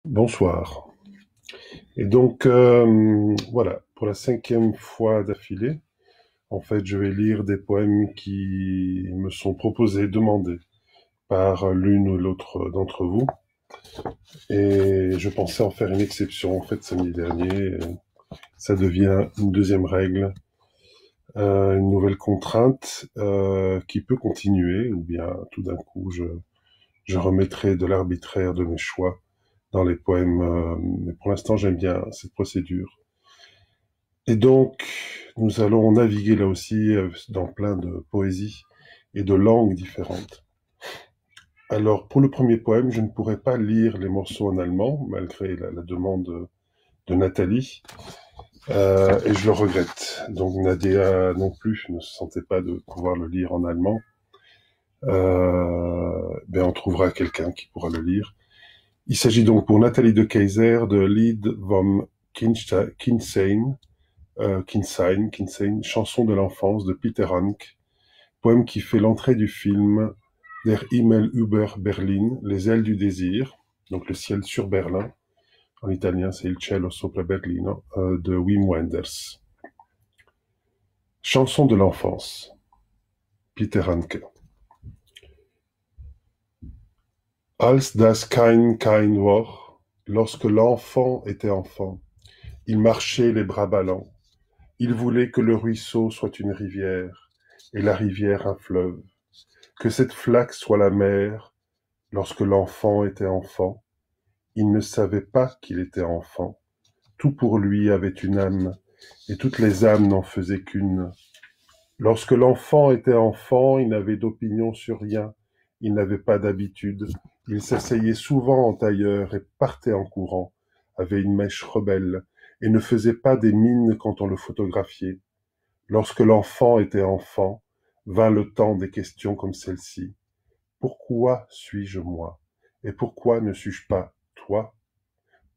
Bonsoir. Et donc, voilà, pour la 5e fois d'affilée, en fait, je vais lire des poèmes qui me sont proposés, demandés par l'une ou l'autre d'entre vous. Et je pensais en faire une exception, en fait, samedi dernier. Ça devient une deuxième règle, une nouvelle contrainte qui peut continuer, ou bien tout d'un coup, je remettrai de l'arbitraire de mes choix dans les poèmes. Mais pour l'instant, j'aime bien cette procédure. Et donc, nous allons naviguer là aussi dans plein de poésies et de langues différentes. Alors, pour le premier poème, je ne pourrai pas lire les morceaux en allemand, malgré la demande de Nathalie, et je le regrette. Donc, Nadia non plus ne se sentait pas de pouvoir le lire en allemand. Ben, on trouvera quelqu'un qui pourra le lire. Il s'agit donc pour Nathalie de Keyser de Lied vom Kindsein, Kinsein, chanson de l'enfance de Peter Hanke, poème qui fait l'entrée du film Der Himmel über Berlin, les ailes du désir, donc le ciel sur Berlin. En italien, c'est Il cielo sopra Berlino, de Wim Wenders. Chanson de l'enfance, Peter Hanke. Als das kein war, lorsque l'enfant était enfant, il marchait les bras ballants. Il voulait que le ruisseau soit une rivière, et la rivière un fleuve. Que cette flaque soit la mer. Lorsque l'enfant était enfant, il ne savait pas qu'il était enfant. Tout pour lui avait une âme, et toutes les âmes n'en faisaient qu'une. Lorsque l'enfant était enfant, il n'avait d'opinion sur rien, il n'avait pas d'habitude. Il s'asseyait souvent en tailleur et partait en courant, avait une mèche rebelle, et ne faisait pas des mines quand on le photographiait. Lorsque l'enfant était enfant, vint le temps des questions comme celle-ci. Pourquoi suis-je moi? Et pourquoi ne suis-je pas toi?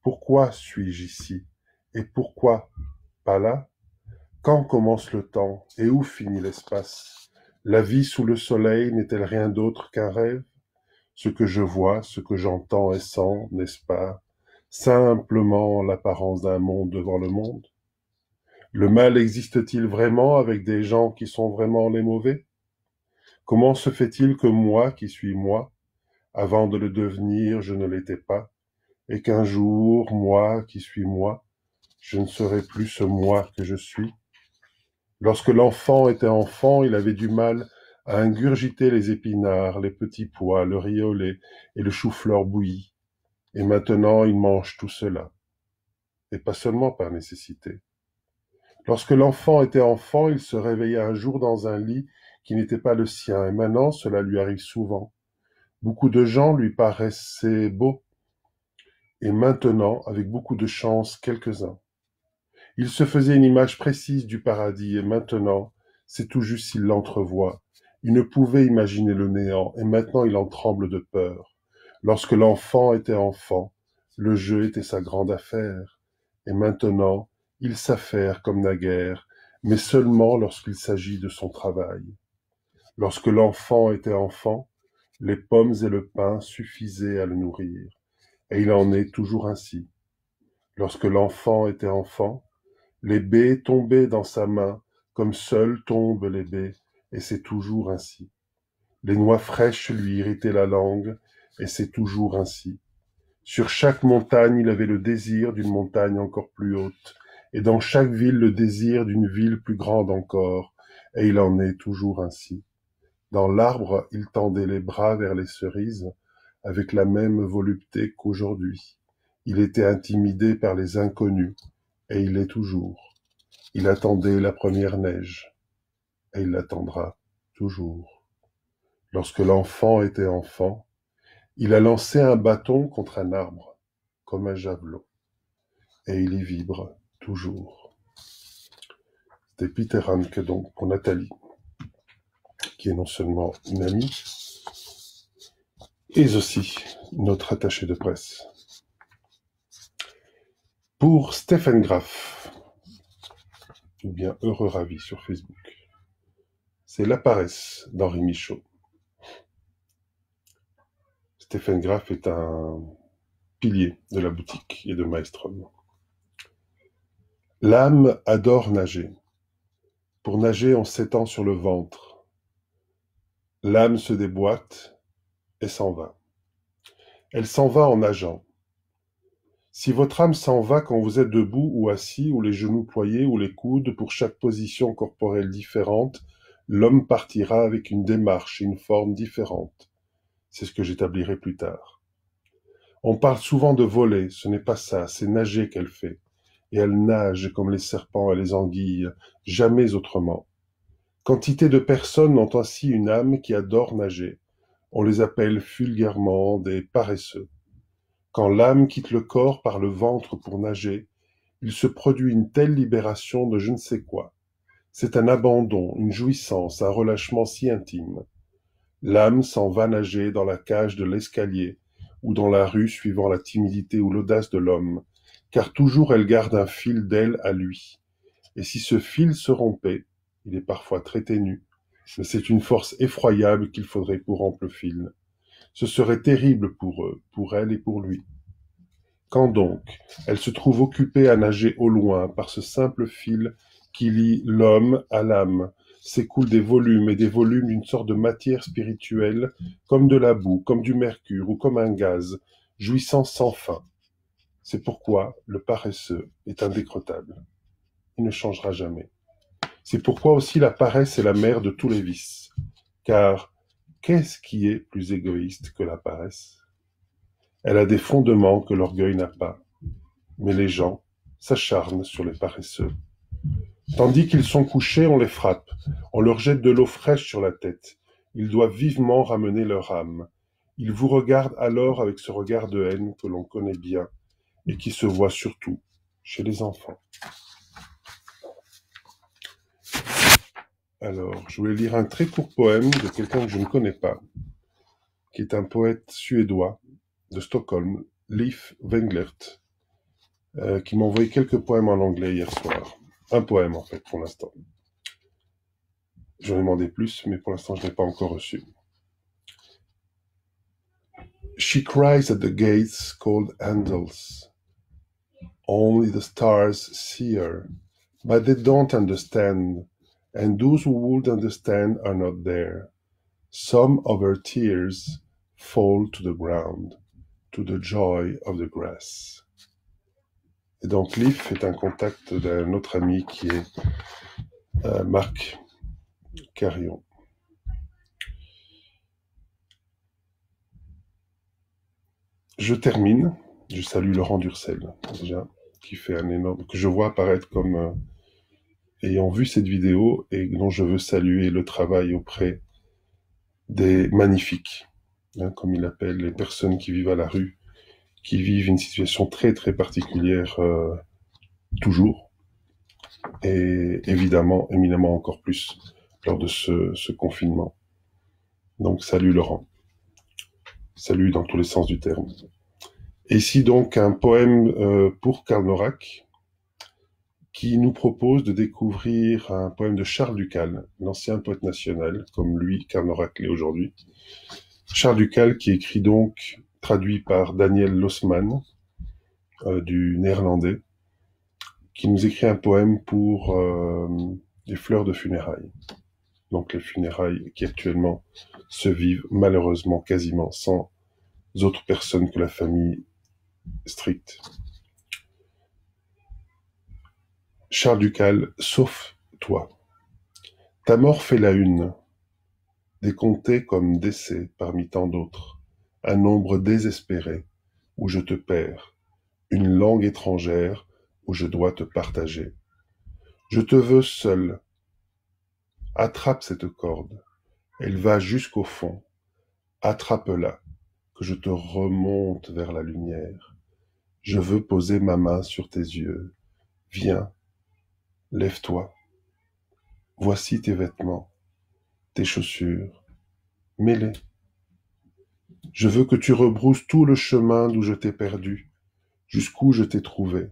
Pourquoi suis-je ici? Et pourquoi pas là? Quand commence le temps et où finit l'espace? La vie sous le soleil n'est-elle rien d'autre qu'un rêve? Ce que je vois, ce que j'entends et sens, n'est-ce pas simplement l'apparence d'un monde devant le monde? Le mal existe-t-il vraiment avec des gens qui sont vraiment les mauvais? Comment se fait-il que moi, qui suis moi, avant de le devenir, je ne l'étais pas, et qu'un jour, moi, qui suis moi, je ne serai plus ce moi que je suis? Lorsque l'enfant était enfant, il avait du mal à ingurgiter les épinards, les petits pois, le riolet et le chou-fleur bouilli. Et maintenant, il mange tout cela. Et pas seulement par nécessité. Lorsque l'enfant était enfant, il se réveillait un jour dans un lit qui n'était pas le sien, et maintenant, cela lui arrive souvent. Beaucoup de gens lui paraissaient beaux, et maintenant, avec beaucoup de chance, quelques-uns. Il se faisait une image précise du paradis, et maintenant, c'est tout juste s'il l'entrevoit. Il ne pouvait imaginer le néant, et maintenant il en tremble de peur. Lorsque l'enfant était enfant, le jeu était sa grande affaire, et maintenant, il s'affaire comme naguère, mais seulement lorsqu'il s'agit de son travail. Lorsque l'enfant était enfant, les pommes et le pain suffisaient à le nourrir, et il en est toujours ainsi. Lorsque l'enfant était enfant, les baies tombaient dans sa main, comme seules tombent les baies, et c'est toujours ainsi. Les noix fraîches lui irritaient la langue, et c'est toujours ainsi. Sur chaque montagne, il avait le désir d'une montagne encore plus haute, et dans chaque ville le désir d'une ville plus grande encore, et il en est toujours ainsi. Dans l'arbre, il tendait les bras vers les cerises, avec la même volupté qu'aujourd'hui. Il était intimidé par les inconnus, et il l'est toujours. Il attendait la première neige, et il l'attendra toujours. Lorsque l'enfant était enfant, il a lancé un bâton contre un arbre, comme un javelot, et il y vibre toujours. C'était Peter Hanke donc pour Nathalie, qui est non seulement une amie, et aussi notre attachée de presse. Pour Stephen Graff, ou bien Heureux Ravi sur Facebook, c'est La paresse d'Henri Michaud. Stephen Graff est un piliers de la boutique et de Maelstrom. L'âme adore nager. Pour nager, on s'étend sur le ventre. L'âme se déboîte et s'en va. Elle s'en va en nageant. Si votre âme s'en va quand vous êtes debout ou assis, ou les genoux ployés, ou les coudes, pour chaque position corporelle différente, l'homme partira avec une démarche et une forme différentes. C'est ce que j'établirai plus tard. On parle souvent de voler, ce n'est pas ça, c'est nager qu'elle fait. Et elle nage comme les serpents et les anguilles, jamais autrement. Quantité de personnes ont ainsi une âme qui adore nager. On les appelle vulgairement des paresseux. Quand l'âme quitte le corps par le ventre pour nager, il se produit une telle libération de je ne sais quoi. C'est un abandon, une jouissance, un relâchement si intime. L'âme s'en va nager dans la cage de l'escalier ou dans la rue suivant la timidité ou l'audace de l'homme, car toujours elle garde un fil d'elle à lui. Et si ce fil se rompait, il est parfois très ténu, mais c'est une force effroyable qu'il faudrait pour rompre le fil. Ce serait terrible pour eux, pour elle et pour lui. Quand donc elle se trouve occupée à nager au loin par ce simple fil qui lie l'homme à l'âme, s'écoulent des volumes et des volumes d'une sorte de matière spirituelle, comme de la boue, comme du mercure ou comme un gaz, jouissant sans fin. C'est pourquoi le paresseux est indécrottable. Il ne changera jamais. C'est pourquoi aussi la paresse est la mère de tous les vices. Car qu'est-ce qui est plus égoïste que la paresse ? Elle a des fondements que l'orgueil n'a pas. Mais les gens s'acharnent sur les paresseux. Tandis qu'ils sont couchés, on les frappe, on leur jette de l'eau fraîche sur la tête. Ils doivent vivement ramener leur âme. Ils vous regardent alors avec ce regard de haine que l'on connaît bien et qui se voit surtout chez les enfants. Alors, je voulais lire un très court poème de quelqu'un que je ne connais pas, qui est un poète suédois de Stockholm, Leif Wenglert, qui m'a envoyé quelques poèmes en anglais hier soir. Un poème, en fait, pour l'instant. J'en ai demandé plus, mais pour l'instant, je n'ai pas encore reçu. She cries at the gates called angels. Only the stars see her, but they don't understand, and those who would understand are not there. Some of her tears fall to the ground, to the joy of the grass. Et donc, Leif est un contact d'un autre ami qui est Marc Carion. Je termine. Je salue Laurent Durcel, déjà, qui fait un énorme, que je vois apparaître comme ayant vu cette vidéo et dont je veux saluer le travail auprès des magnifiques, comme il appelle les personnes qui vivent à la rue, qui vivent une situation très très particulière toujours, et évidemment, éminemment encore plus lors de ce confinement. Donc salut Laurent. Salut dans tous les sens du terme. Et ici donc un poème pour Karl Norak, qui nous propose de découvrir un poème de Charles Ducal, l'ancien poète national, comme lui, Karl Norak l'est aujourd'hui. Charles Ducal qui écrit donc, traduit par Daniel Losman, du néerlandais, qui nous écrit un poème pour les fleurs de funérailles. Donc les funérailles qui actuellement se vivent malheureusement quasiment sans autres personnes que la famille stricte. Charles Ducal, sauf toi. Ta mort fait la une, décomptée comme décès parmi tant d'autres, un nombre désespéré où je te perds, une langue étrangère où je dois te partager. Je te veux seul. Attrape cette corde, elle va jusqu'au fond. Attrape-la, que je te remonte vers la lumière. Je veux poser ma main sur tes yeux. Viens, lève-toi. Voici tes vêtements, tes chaussures. Mets-les. Je veux que tu rebrousses tout le chemin d'où je t'ai perdu, jusqu'où je t'ai trouvé.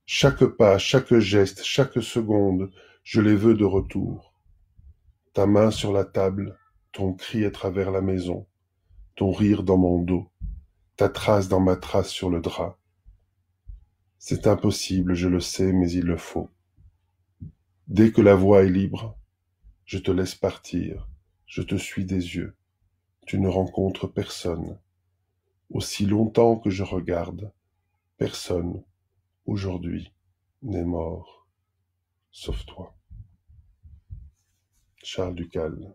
Chaque pas, chaque geste, chaque seconde, je les veux de retour. Ta main sur la table, ton cri à travers la maison, ton rire dans mon dos, ta trace dans ma trace sur le drap. C'est impossible, je le sais, mais il le faut. Dès que la voie est libre, je te laisse partir, je te suis des yeux. Tu ne rencontres personne. Aussi longtemps que je regarde, personne, aujourd'hui, n'est mort, sauf toi. Charles Ducal.